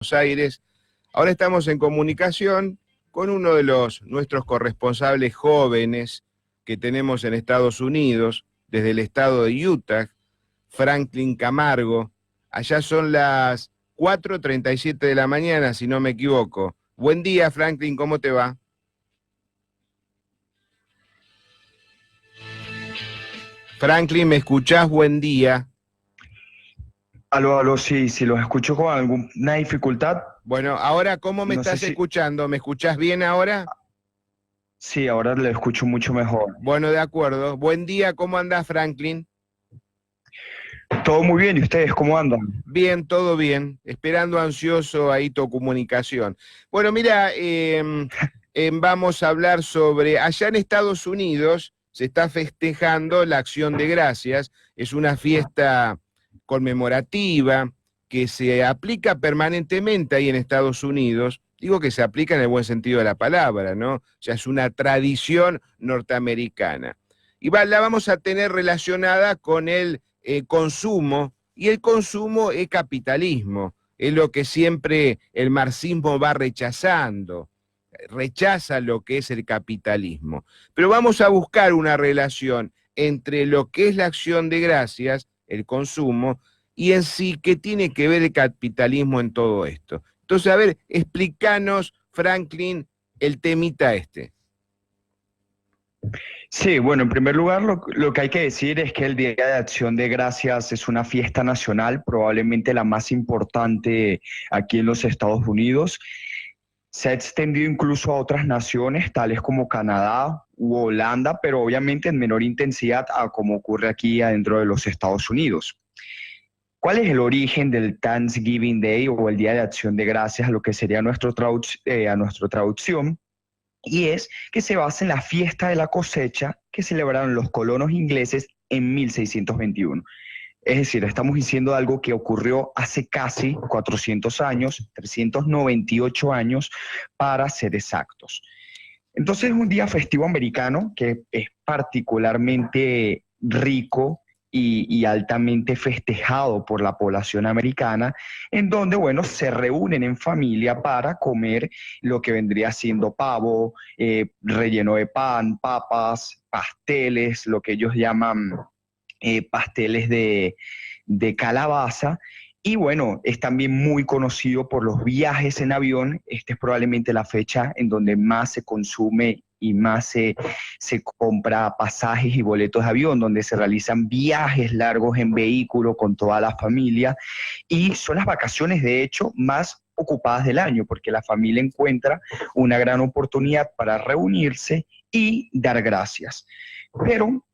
Buenos Aires. Ahora estamos en comunicación con uno de nuestros corresponsables jóvenes que tenemos en Estados Unidos, desde el estado de Utah, Franklin Camargo. Allá son las 4:37 de la mañana, si no me equivoco. Buen día, Franklin, ¿cómo te va? Franklin, ¿me escuchás? Buen día. Aló, sí, los escucho con alguna dificultad. Bueno, ahora, ¿cómo me No sé estás si, escuchando? ¿Me escuchás bien ahora? sí, ahora le escucho mucho mejor. Bueno, de acuerdo. Buen día, ¿cómo andás, Franklin? Todo muy bien, ¿y ustedes cómo andan? Bien, todo bien, esperando ansioso ahí tu comunicación. Bueno, mira, vamos a hablar sobre, allá en Estados Unidos se está festejando la Acción de Gracias, es una fiesta conmemorativa que se aplica permanentemente ahí en Estados Unidos. Digo que se aplica en el buen sentido de la palabra, ¿no? O sea, es una tradición norteamericana. Y la vamos a tener relacionada con el consumo, y el consumo es capitalismo, es lo que siempre el marxismo va rechazando, rechaza lo que es el capitalismo. Pero vamos a buscar una relación entre lo que es la acción de gracias, el consumo, y en sí qué tiene que ver el capitalismo en todo esto. Entonces, a ver, explícanos, Franklin, el temita este. Sí, bueno, en primer lugar, lo que hay que decir es que el Día de Acción de Gracias es una fiesta nacional, probablemente la más importante aquí en los Estados Unidos. Se ha extendido incluso a otras naciones, tales como Canadá u Holanda, pero obviamente en menor intensidad a como ocurre aquí adentro de los Estados Unidos. ¿Cuál es el origen del Thanksgiving Day o el Día de Acción de Gracias, a lo que sería a nuestra traducción? Y es que se basa en la fiesta de la cosecha que celebraron los colonos ingleses en 1621. Es decir, estamos diciendo algo que ocurrió hace casi 400 años, 398 años para ser exactos. Entonces es un día festivo americano que es particularmente rico y altamente festejado por la población americana, en donde, bueno, se reúnen en familia para comer lo que vendría siendo pavo, relleno de pan, papas, pasteles, lo que ellos llaman pasteles de calabaza. Y bueno, es también muy conocido por los viajes en avión. Esta es probablemente la fecha en donde más se consume y más se compra pasajes y boletos de avión, donde se realizan viajes largos en vehículo con toda la familia. Y son las vacaciones, de hecho, más ocupadas del año, porque la familia encuentra una gran oportunidad para reunirse y dar gracias. Pero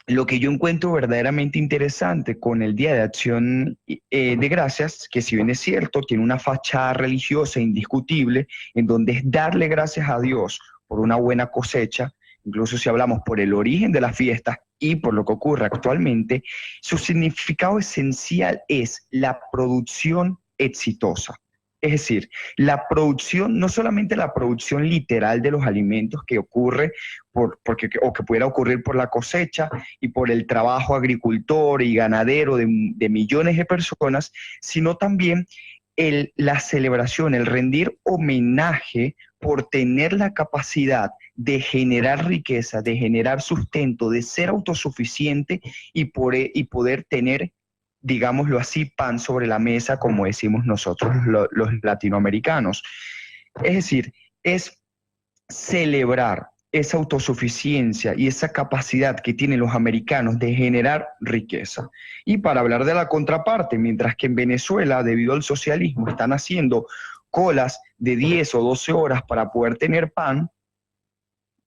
lo que yo encuentro verdaderamente interesante con el Día de Acción de Gracias, que si bien es cierto, tiene una fachada religiosa indiscutible, en donde es darle gracias a Dios por una buena cosecha, incluso si hablamos por el origen de las fiestas y por lo que ocurre actualmente, su significado esencial es la producción exitosa. Es decir, la producción, no solamente la producción literal de los alimentos que ocurre o que pudiera ocurrir por la cosecha, y por el trabajo agricultor y ganadero de millones de personas, sino también la celebración, el rendir homenaje por tener la capacidad de generar riqueza, de generar sustento, de ser autosuficiente y poder tener, digámoslo así, pan sobre la mesa, como decimos nosotros los latinoamericanos. Es decir, es celebrar esa autosuficiencia y esa capacidad que tienen los americanos de generar riqueza. Y para hablar de la contraparte, mientras que en Venezuela, debido al socialismo, están haciendo colas de 10 o 12 horas para poder tener pan,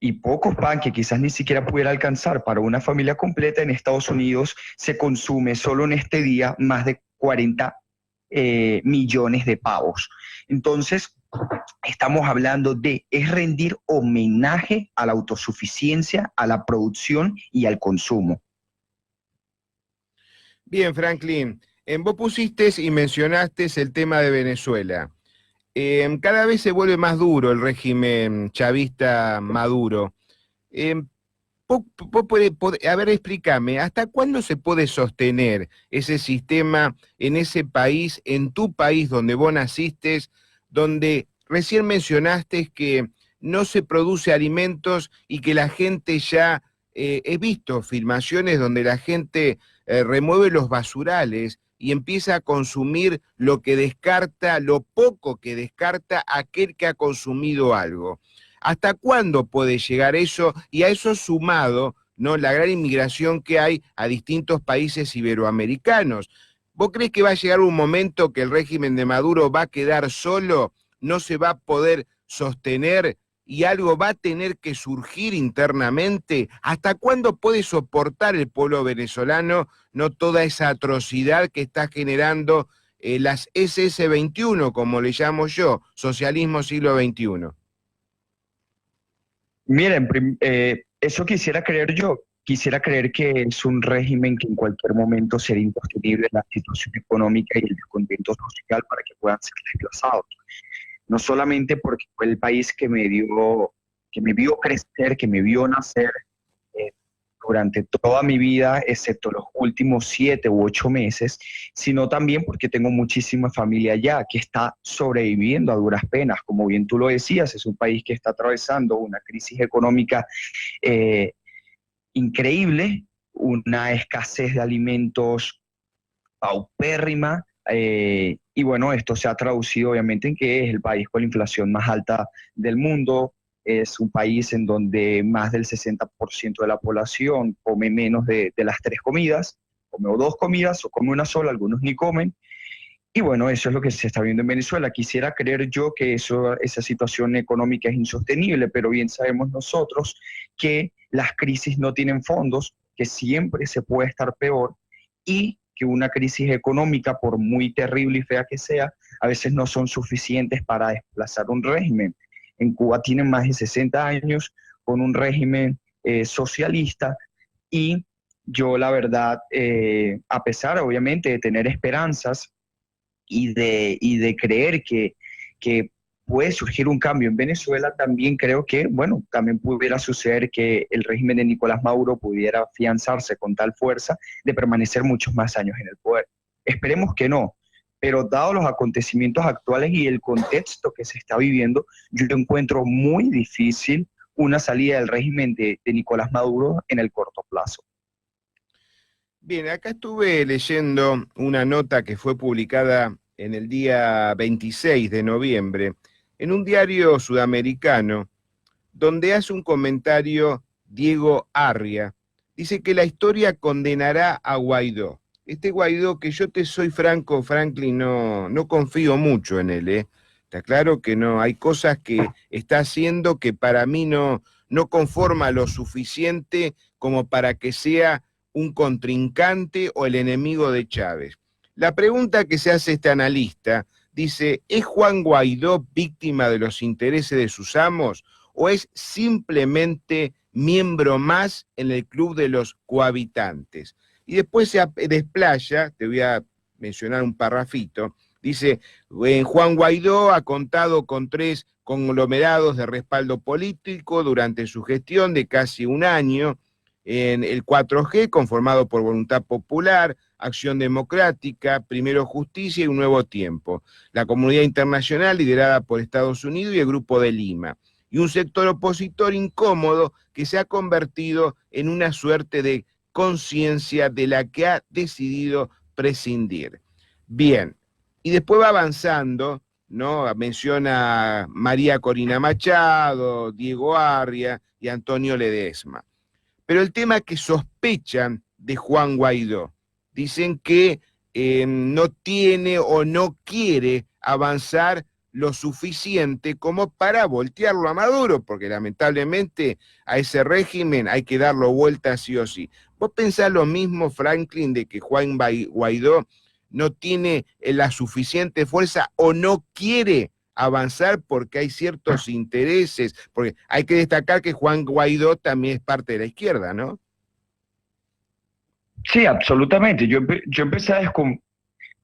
y pocos pan que quizás ni siquiera pudiera alcanzar para una familia completa, en Estados Unidos se consume solo en este día más de 40 millones de pavos. Entonces, estamos hablando es rendir homenaje a la autosuficiencia, a la producción y al consumo. Bien, Franklin, vos pusiste y mencionaste el tema de Venezuela. Cada vez se vuelve más duro el régimen chavista Maduro. Eh, A ver, explícame, ¿hasta cuándo se puede sostener ese sistema en ese país, en tu país donde vos naciste, donde recién mencionaste que no se produce alimentos y que la gente ya, he visto filmaciones donde la gente remueve los basurales y empieza a consumir lo que descarta, lo poco que descarta aquel que ha consumido algo? ¿Hasta cuándo puede llegar eso? Y a eso sumado, ¿no?, la gran inmigración que hay a distintos países iberoamericanos. ¿Vos crees que va a llegar un momento que el régimen de Maduro va a quedar solo, no se va a poder sostener y algo va a tener que surgir internamente? ¿Hasta cuándo puede soportar el pueblo venezolano, no, toda esa atrocidad que está generando las SS-21, como le llamo yo, socialismo siglo XXI? Miren, eso quisiera creer yo. Quisiera creer que es un régimen que en cualquier momento será insostenible la situación económica y el descontento social para que puedan ser desplazados. No solamente porque fue el país que me vio crecer, que me vio nacer eh, durante toda mi vida, excepto los últimos 7 u 8 meses, sino también porque tengo muchísima familia allá que está sobreviviendo a duras penas. Como bien tú lo decías, es un país que está atravesando una crisis económica eh, increíble, una escasez de alimentos paupérrima. Y bueno, esto se ha traducido obviamente en que es el país con la inflación más alta del mundo. Es un país en donde más del 60% de la población come menos de las 3 comidas, come o 2 comidas o come una sola, algunos ni comen. Y bueno, eso es lo que se está viendo en Venezuela. Quisiera creer yo que esa situación económica es insostenible, pero bien sabemos nosotros que las crisis no tienen fondos, que siempre se puede estar peor y que una crisis económica, por muy terrible y fea que sea, a veces no son suficientes para desplazar un régimen. En Cuba tienen más de 60 años con un régimen socialista y yo la verdad, a pesar obviamente de tener esperanzas, y de creer que puede surgir un cambio en Venezuela, también creo que, bueno, también pudiera suceder que el régimen de Nicolás Maduro pudiera afianzarse con tal fuerza de permanecer muchos más años en el poder. Esperemos que no, pero dado los acontecimientos actuales y el contexto que se está viviendo, yo encuentro muy difícil una salida del régimen de Nicolás Maduro en el corto plazo. Bien, acá estuve leyendo una nota que fue publicada en el día 26 de noviembre en un diario sudamericano, donde hace un comentario Diego Arria. Dice que la historia condenará a Guaidó. Este Guaidó que, yo te soy franco, Franklin, no confío mucho en él, ¿eh? Está claro que no, hay cosas que está haciendo que para mí no conforma lo suficiente como para que sea un contrincante o el enemigo de Chávez. La pregunta que se hace este analista dice: ¿es Juan Guaidó víctima de los intereses de sus amos o es simplemente miembro más en el club de los cohabitantes? Y después se desplaya, te voy a mencionar un parrafito, dice: Juan Guaidó ha contado con 3 conglomerados de respaldo político durante su gestión de casi un año, en el 4G, conformado por Voluntad Popular, Acción Democrática, Primero Justicia y Un Nuevo Tiempo, la comunidad internacional liderada por Estados Unidos y el Grupo de Lima, y un sector opositor incómodo que se ha convertido en una suerte de conciencia de la que ha decidido prescindir. Bien, y después va avanzando, ¿no? Menciona a María Corina Machado, Diego Arria y Antonio Ledesma. Pero el tema que sospechan de Juan Guaidó, dicen que no tiene o no quiere avanzar lo suficiente como para voltearlo a Maduro, porque lamentablemente a ese régimen hay que darlo vuelta sí o sí. ¿Vos pensás lo mismo, Franklin, de que Juan Guaidó no tiene la suficiente fuerza o no quiere avanzar porque hay ciertos intereses? Porque hay que destacar que Juan Guaidó también es parte de la izquierda, ¿no? Sí, absolutamente. Yo empecé a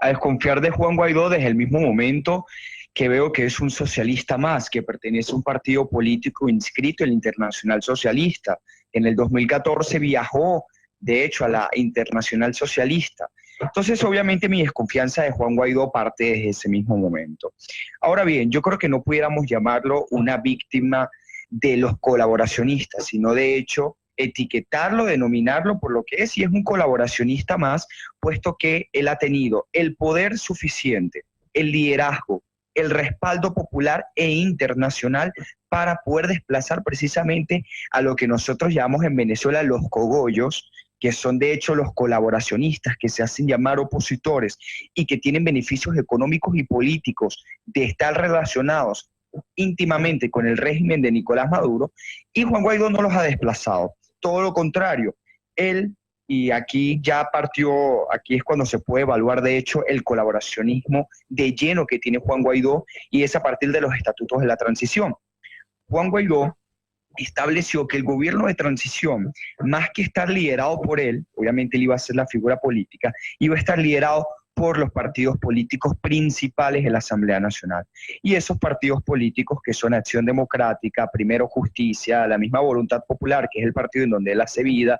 desconfiar de Juan Guaidó desde el mismo momento que veo que es un socialista más, que pertenece a un partido político inscrito en la Internacional Socialista. En el 2014 viajó, de hecho, a la Internacional Socialista. Entonces, obviamente, mi desconfianza de Juan Guaidó parte desde ese mismo momento. Ahora bien, yo creo que no pudiéramos llamarlo una víctima de los colaboracionistas, sino de hecho etiquetarlo, denominarlo por lo que es, y es un colaboracionista más, puesto que él ha tenido el poder suficiente, el liderazgo, el respaldo popular e internacional para poder desplazar precisamente a lo que nosotros llamamos en Venezuela los cogollos, que son de hecho los colaboracionistas, que se hacen llamar opositores y que tienen beneficios económicos y políticos de estar relacionados íntimamente con el régimen de Nicolás Maduro, y Juan Guaidó no los ha desplazado. Todo lo contrario, él, y aquí ya partió, aquí es cuando se puede evaluar de hecho el colaboracionismo de lleno que tiene Juan Guaidó, y es a partir de los estatutos de la transición. Juan Guaidó estableció que el gobierno de transición, más que estar liderado por él, obviamente él iba a ser la figura política, iba a estar liderado por los partidos políticos principales de la Asamblea Nacional. Y esos partidos políticos que son Acción Democrática, Primero Justicia, la misma Voluntad Popular, que es el partido en donde él hace vida,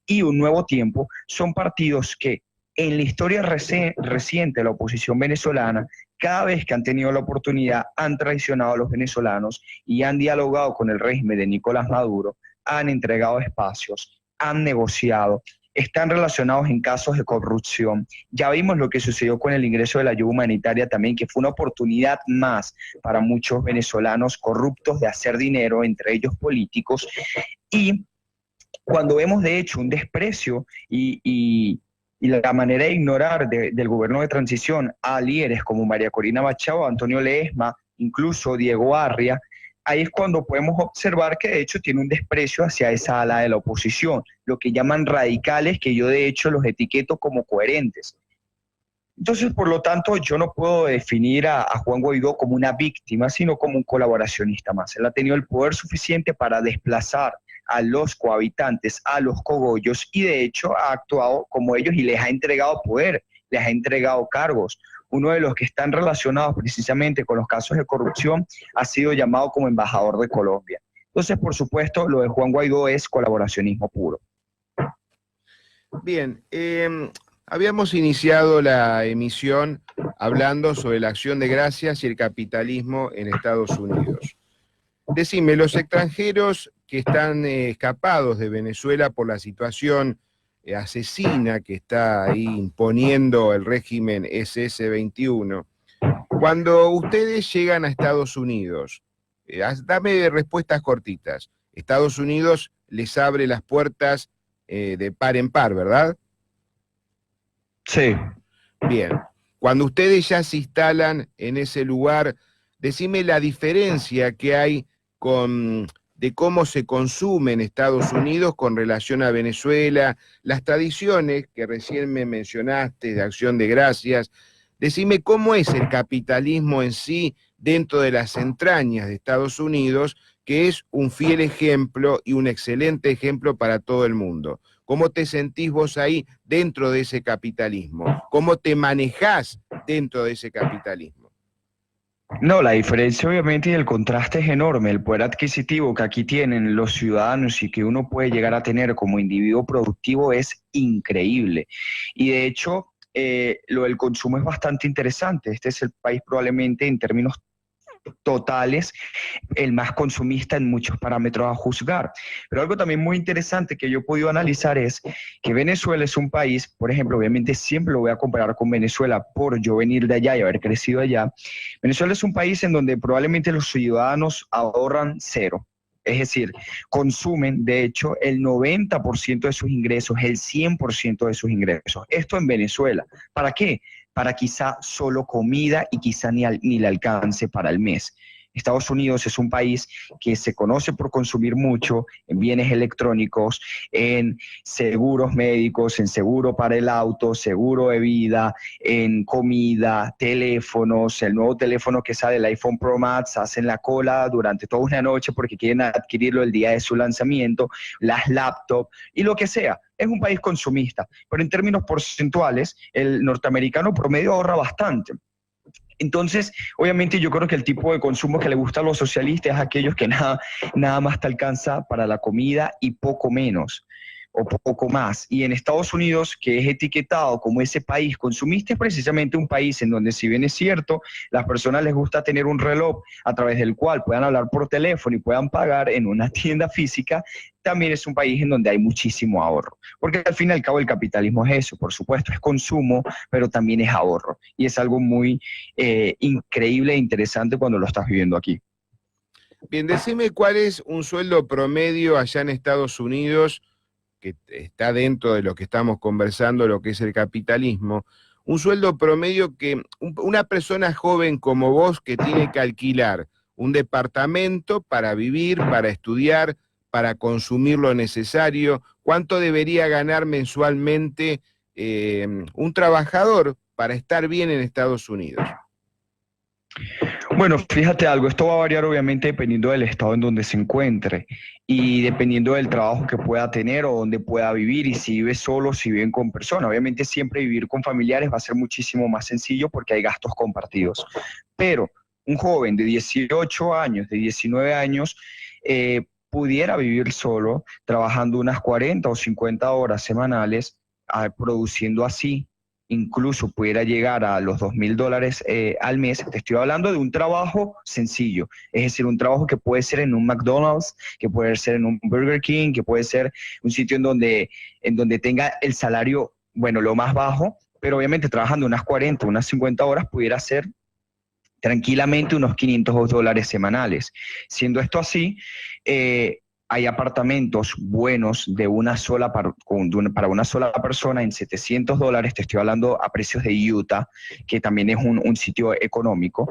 y Un Nuevo Tiempo, son partidos que en la historia reciente de la oposición venezolana, cada vez que han tenido la oportunidad, han traicionado a los venezolanos y han dialogado con el régimen de Nicolás Maduro, han entregado espacios, han negociado, están relacionados en casos de corrupción. Ya vimos lo que sucedió con el ingreso de la ayuda humanitaria también, que fue una oportunidad más para muchos venezolanos corruptos de hacer dinero, entre ellos políticos. Y cuando vemos de hecho un desprecio y la manera de ignorar del gobierno de transición a líderes como María Corina Machado, Antonio Ledesma, incluso Diego Arria, ahí es cuando podemos observar que de hecho tiene un desprecio hacia esa ala de la oposición, lo que llaman radicales, que yo de hecho los etiqueto como coherentes. Entonces, por lo tanto, yo no puedo definir a Juan Guaidó como una víctima, sino como un colaboracionista más. Él ha tenido el poder suficiente para desplazar a los cohabitantes, a los cogollos, y de hecho ha actuado como ellos y les ha entregado poder, les ha entregado cargos. Uno de los que están relacionados precisamente con los casos de corrupción ha sido llamado como embajador de Colombia. Entonces, por supuesto, lo de Juan Guaidó es colaboracionismo puro. Bien, habíamos iniciado la emisión hablando sobre la acción de gracias y el capitalismo en Estados Unidos. Decime, los extranjeros que están escapados de Venezuela por la situación asesina que está ahí imponiendo el régimen SS-21, cuando ustedes llegan a Estados Unidos, dame respuestas cortitas. Estados Unidos les abre las puertas de par en par, ¿verdad? Sí. Bien. Cuando ustedes ya se instalan en ese lugar, decime la diferencia que hay de cómo se consume en Estados Unidos con relación a Venezuela, las tradiciones que recién me mencionaste de Acción de Gracias. Decime cómo es el capitalismo en sí dentro de las entrañas de Estados Unidos, que es un fiel ejemplo y un excelente ejemplo para todo el mundo. ¿Cómo te sentís vos ahí dentro de ese capitalismo? ¿Cómo te manejás dentro de ese capitalismo? No, la diferencia obviamente y el contraste es enorme. El poder adquisitivo que aquí tienen los ciudadanos y que uno puede llegar a tener como individuo productivo es increíble. Y de hecho, lo del consumo es bastante interesante. Este es el país probablemente en términos totales, el más consumista en muchos parámetros a juzgar. Pero algo también muy interesante que yo he podido analizar es que Venezuela es un país, por ejemplo, obviamente siempre lo voy a comparar con Venezuela por yo venir de allá y haber crecido allá. Venezuela es un país en donde probablemente los ciudadanos ahorran cero. Es decir, consumen, de hecho, el 90% de sus ingresos, el 100% de sus ingresos. Esto en Venezuela. ¿Para qué? Para quizá solo comida y quizá ni le alcance para el mes. Estados Unidos es un país que se conoce por consumir mucho en bienes electrónicos, en seguros médicos, en seguro para el auto, seguro de vida, en comida, teléfonos. El nuevo teléfono que sale, el iPhone Pro Max, hacen la cola durante toda una noche porque quieren adquirirlo el día de su lanzamiento, las laptops y lo que sea. Es un país consumista, pero en términos porcentuales, el norteamericano promedio ahorra bastante. Entonces, obviamente yo creo que el tipo de consumo que le gusta a los socialistas es aquellos que nada más te alcanza para la comida y poco menos o poco más. Y en Estados Unidos, que es etiquetado como ese país consumista, es precisamente un país en donde, si bien es cierto, las personas les gusta tener un reloj a través del cual puedan hablar por teléfono y puedan pagar en una tienda física, también es un país en donde hay muchísimo ahorro. Porque al fin y al cabo el capitalismo es eso, por supuesto, es consumo, pero también es ahorro. Y es algo muy increíble e interesante cuando lo estás viviendo aquí. Bien, decime cuál es un sueldo promedio allá en Estados Unidos, que está dentro de lo que estamos conversando, lo que es el capitalismo, un sueldo promedio que una persona joven como vos que tiene que alquilar un departamento para vivir, para estudiar, para consumir lo necesario, ¿cuánto debería ganar mensualmente un trabajador para estar bien en Estados Unidos? Bueno, fíjate algo, esto va a variar obviamente dependiendo del estado en donde se encuentre y dependiendo del trabajo que pueda tener o donde pueda vivir y si vive solo, si viven con personas. Obviamente siempre vivir con familiares va a ser muchísimo más sencillo porque hay gastos compartidos. Pero un joven de 18 años, de 19 años, pudiera vivir solo, trabajando unas 40 o 50 horas semanales, produciendo así incluso pudiera llegar a los $2,000 al mes. Te estoy hablando de un trabajo sencillo, es decir, un trabajo que puede ser en un McDonald's, que puede ser en un Burger King, que puede ser un sitio en donde tenga el salario, bueno, lo más bajo, pero obviamente trabajando unas 40, unas 50 horas pudiera ser tranquilamente unos $500 semanales. Siendo esto así, hay apartamentos buenos de para una sola persona en $700, te estoy hablando a precios de Utah, que también es un sitio económico,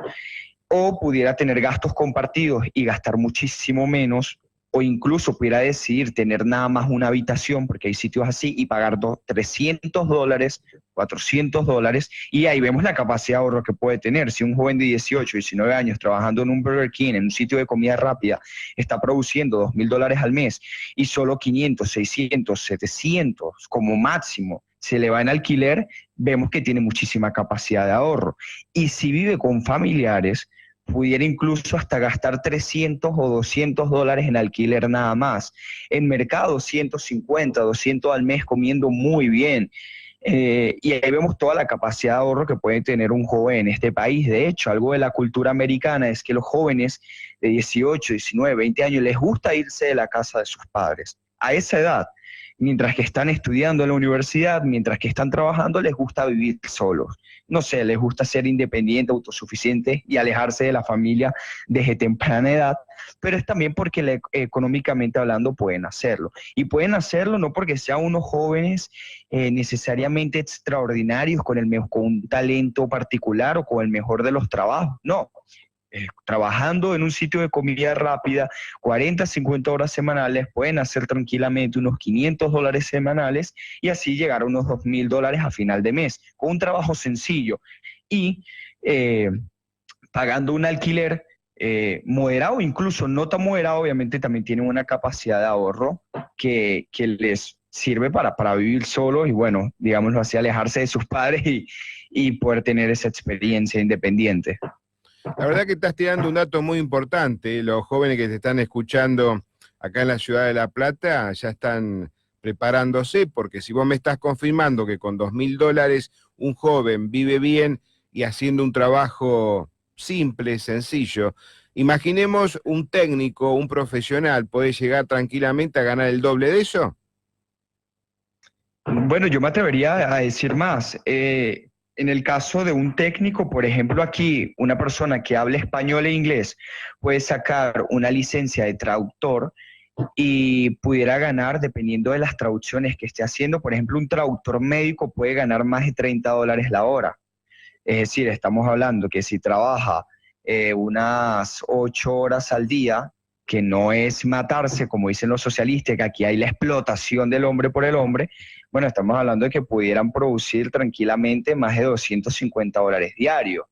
o pudiera tener gastos compartidos y gastar muchísimo menos, o incluso pudiera decidir tener nada más una habitación, porque hay sitios así, y pagar $300, $400, y ahí vemos la capacidad de ahorro que puede tener. Si un joven de 18, 19 años trabajando en un Burger King, en un sitio de comida rápida, está produciendo $2,000 al mes y solo 500, 600, 700 como máximo se le va en alquiler, vemos que tiene muchísima capacidad de ahorro. Y si vive con familiares, pudiera incluso hasta gastar $300 o $200 en alquiler nada más. En mercado, 150, 200 al mes comiendo muy bien. Y ahí vemos toda la capacidad de ahorro que puede tener un joven en este país. De hecho, algo de la cultura americana es que los jóvenes de 18, 19, 20 años les gusta irse de la casa de sus padres. A esa edad, mientras que están estudiando en la universidad, mientras que están trabajando, les gusta vivir solos. No sé, les gusta ser independientes, autosuficientes y alejarse de la familia desde temprana edad, pero es también porque económicamente hablando pueden hacerlo. Y pueden hacerlo no porque sean unos jóvenes necesariamente extraordinarios con un talento particular o con el mejor de los trabajos, no. Trabajando en un sitio de comida rápida, 40, 50 horas semanales, pueden hacer tranquilamente unos $500 semanales y así llegar a unos $2,000 a final de mes, con un trabajo sencillo y eh, pagando un alquiler moderado, incluso no tan moderado, obviamente también tienen una capacidad de ahorro que les sirve para vivir solos y bueno, digámoslo así, alejarse de sus padres y poder tener esa experiencia independiente. La verdad que estás tirando un dato muy importante. Los jóvenes que te están escuchando acá en la ciudad de La Plata ya están preparándose, porque si vos me estás confirmando que con $2,000 un joven vive bien y haciendo un trabajo simple, sencillo, imaginemos un técnico, un profesional, ¿puede llegar tranquilamente a ganar el doble de eso? Bueno, yo me atrevería a decir más. En el caso de un técnico, por ejemplo, aquí una persona que habla español e inglés puede sacar una licencia de traductor y pudiera ganar, dependiendo de las traducciones que esté haciendo, por ejemplo, un traductor médico puede ganar más de $30 la hora. Es decir, estamos hablando que si trabaja unas 8 horas al día, que no es matarse, como dicen los socialistas, que aquí hay la explotación del hombre por el hombre, bueno, estamos hablando de que pudieran producir tranquilamente más de $250 diarios.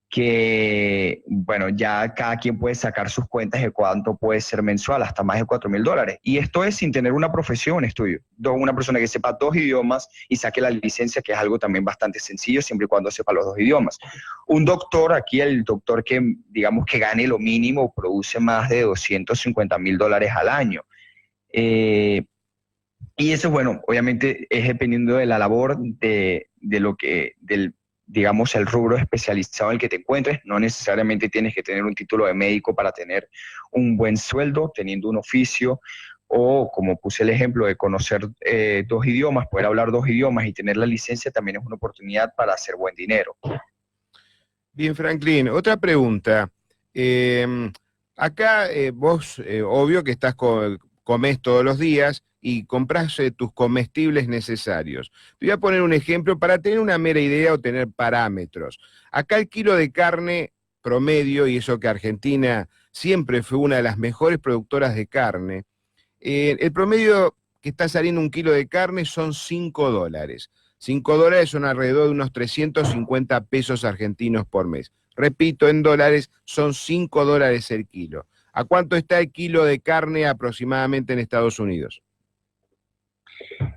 que, bueno, ya cada quien puede sacar sus cuentas de cuánto puede ser mensual, hasta más de $4.000. Y esto es sin tener una profesión, estudio. Una persona que sepa 2 idiomas y saque la licencia, que es algo también bastante sencillo, siempre y cuando sepa los 2 idiomas. Un doctor, aquí el doctor que, digamos, que gane lo mínimo, produce más de $250.000 al año. Eh, y eso, bueno, obviamente es dependiendo de la labor, de lo que, del, digamos, el rubro especializado en el que te encuentres. No necesariamente tienes que tener un título de médico para tener un buen sueldo, teniendo un oficio, o como puse el ejemplo de conocer 2 idiomas, poder hablar 2 idiomas y tener la licencia también es una oportunidad para hacer buen dinero. Bien, Franklin, otra pregunta. Acá vos, obvio que comés todos los días y comprás tus comestibles necesarios. Te voy a poner un ejemplo para tener una mera idea o tener parámetros. Acá el kilo de carne promedio, y eso que Argentina siempre fue una de las mejores productoras de carne, el promedio que está saliendo un kilo de carne son $5. $5 son alrededor de unos 350 pesos argentinos por mes. Repito, en dólares son $5 el kilo. ¿A cuánto está el kilo de carne aproximadamente en Estados Unidos?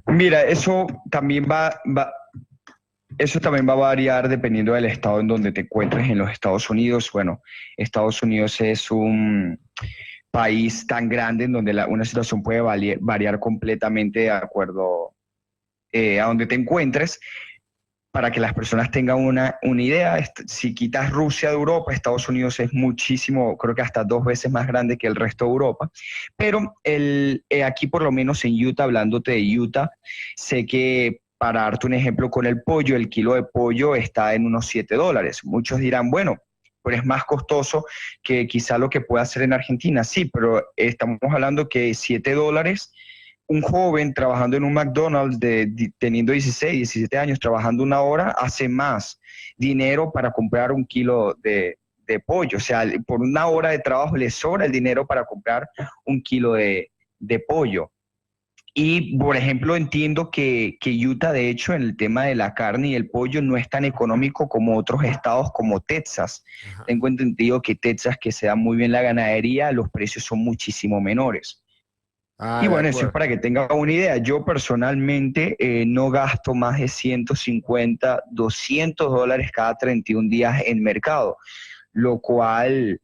Mira, eso también va a variar dependiendo del estado en donde te encuentres en los Estados Unidos. Bueno, Estados Unidos es un país tan grande en donde una situación puede variar completamente de acuerdo a donde te encuentres. Para que las personas tengan una idea, si quitas Rusia de Europa, Estados Unidos es muchísimo, creo que hasta 2 veces más grande que el resto de Europa. Pero aquí, por lo menos en Utah, hablándote de Utah, sé que, para darte un ejemplo con el pollo, el kilo de pollo está en unos $7. Muchos dirán, bueno, pero es más costoso que quizá lo que pueda hacer en Argentina. Sí, pero estamos hablando que $7, un joven trabajando en un McDonald's, teniendo 16, 17 años, trabajando 1 hora, hace más dinero para comprar un kilo de pollo. O sea, por 1 hora de trabajo le sobra el dinero para comprar un kilo de pollo. Y, por ejemplo, entiendo que Utah, de hecho, en el tema de la carne y el pollo, no es tan económico como otros estados como Texas. Ajá. Tengo entendido que Texas, que se da muy bien la ganadería, los precios son muchísimo menores. Ah, Y de bueno, eso es acuerdo. para que tenga una idea. Yo personalmente no gasto más de 150, $200 cada 31 días en mercado, lo cual,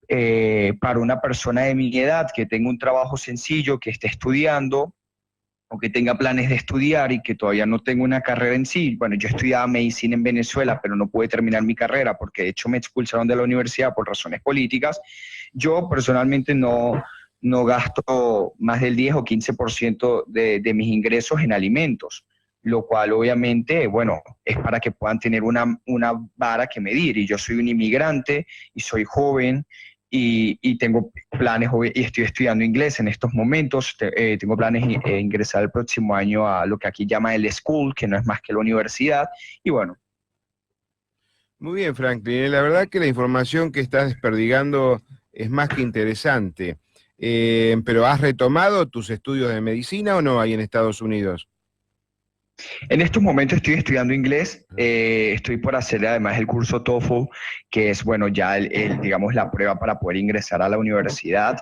para una persona de mi edad que tenga un trabajo sencillo, que esté estudiando o que tenga planes de estudiar y que todavía no tenga una carrera en sí. Bueno, yo estudiaba medicina en Venezuela, pero no pude terminar mi carrera porque de hecho me expulsaron de la universidad por razones políticas. Yo personalmente no gasto más del 10 o 15% de mis ingresos en alimentos, lo cual obviamente, bueno, es para que puedan tener una vara que medir. Y yo soy un inmigrante y soy joven y tengo planes, y estoy estudiando inglés en estos momentos. Tengo planes de ingresar el próximo año a lo que aquí llama el school, que no es más que la universidad. Y bueno, Muy bien, Franklin. La verdad que la información que estás desperdigando es más que interesante. ¿Pero has retomado tus estudios de medicina o no ahí en Estados Unidos? en estos momentos estoy estudiando inglés. Estoy por hacer además el curso TOEFL, que es, bueno, ya digamos, la prueba para poder ingresar a la universidad.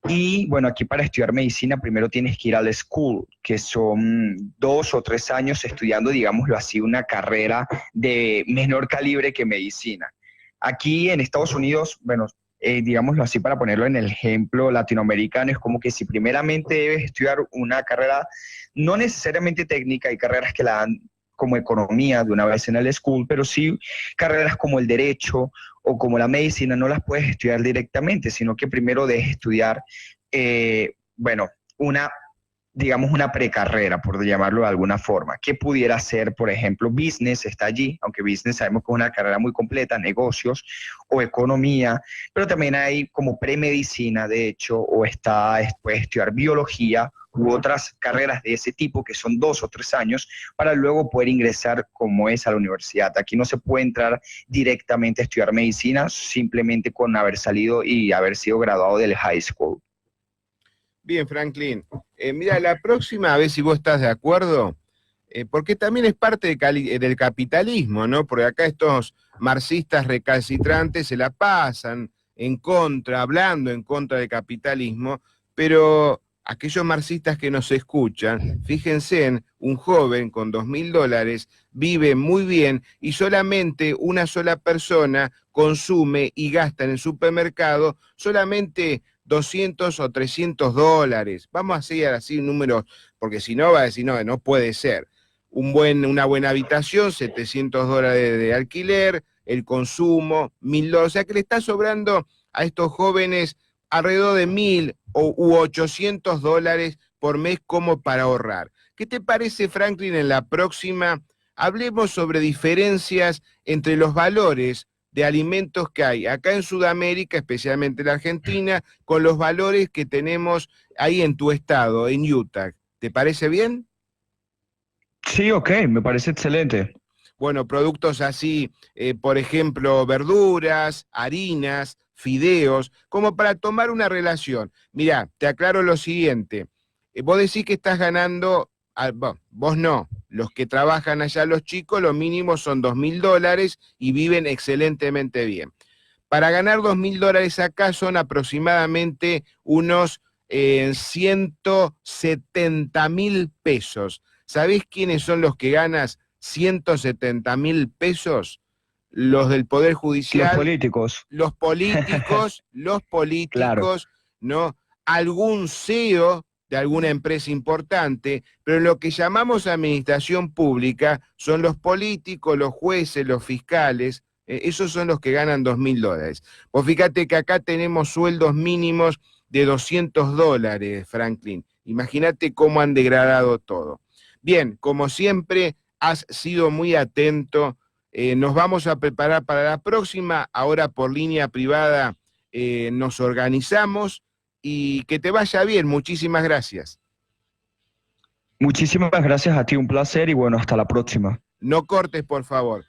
Y bueno, aquí para estudiar medicina primero tienes que ir al school, que son 2 o 3 años estudiando, digámoslo así, una carrera de menor calibre que medicina. Aquí en Estados Unidos, bueno, digámoslo así para ponerlo en el ejemplo latinoamericano, es como que si primeramente debes estudiar una carrera no necesariamente técnica, hay carreras que la dan como economía de una vez en el school, pero sí carreras como el derecho o como la medicina no las puedes estudiar directamente, sino que primero debes estudiar, bueno, una, digamos, una precarrera, por llamarlo de alguna forma, que pudiera ser, por ejemplo, business, está allí, aunque business sabemos que es una carrera muy completa, negocios o economía, pero también hay como premedicina, de hecho, o puedes estudiar biología u otras carreras de ese tipo que son 2 o 3 años para luego poder ingresar como es a la universidad. Aquí no se puede entrar directamente a estudiar medicina simplemente con haber salido y haber sido graduado del high school. Bien, Franklin. Mira, la próxima, a ver si vos estás de acuerdo. porque también es parte del capitalismo, ¿no? Porque acá estos marxistas recalcitrantes se la pasan en contra, hablando en contra del capitalismo, pero aquellos marxistas que nos escuchan, fíjense en un joven con $2.000 vive muy bien y solamente una sola persona consume y gasta en el supermercado solamente 200 o $300. Vamos a hacer así números, porque si no va a decir, no, no puede ser. Una buena habitación, $700 de alquiler, el consumo, $1.000, o sea que le está sobrando a estos jóvenes alrededor de u $800 por mes como para ahorrar. ¿Qué te parece, Franklin, en la próxima? Hablemos sobre diferencias entre los valores de alimentos que hay acá en Sudamérica, especialmente en la Argentina, con los valores que tenemos ahí en tu estado, en Utah. ¿Te parece bien? Sí, ok, me parece excelente. Bueno, productos así, por ejemplo, verduras, harinas, fideos, como para tomar una relación. Mirá, te aclaro lo siguiente. Vos decís que estás ganando, vos no, los que trabajan allá, los chicos, lo mínimo son $2.000 y viven excelentemente bien. Para ganar $2.000 acá son aproximadamente unos 170.000 pesos. ¿Sabés quiénes son los que ganan 170.000 pesos? Los del Poder Los Judicial, políticos, los claro. políticos, ¿no? Algún CEO de alguna empresa importante, pero lo que llamamos administración pública son los políticos, los jueces, los fiscales, esos son los que ganan $2.000. Vos fíjate que acá tenemos sueldos mínimos de $200, Franklin. Imagínate cómo han degradado todo. Bien, como siempre, has sido muy atento. Nos vamos a preparar para la próxima. Ahora por línea privada nos organizamos y que te vaya bien. Muchísimas gracias. Muchísimas gracias a ti, un placer y bueno, hasta la próxima. No cortes, por favor.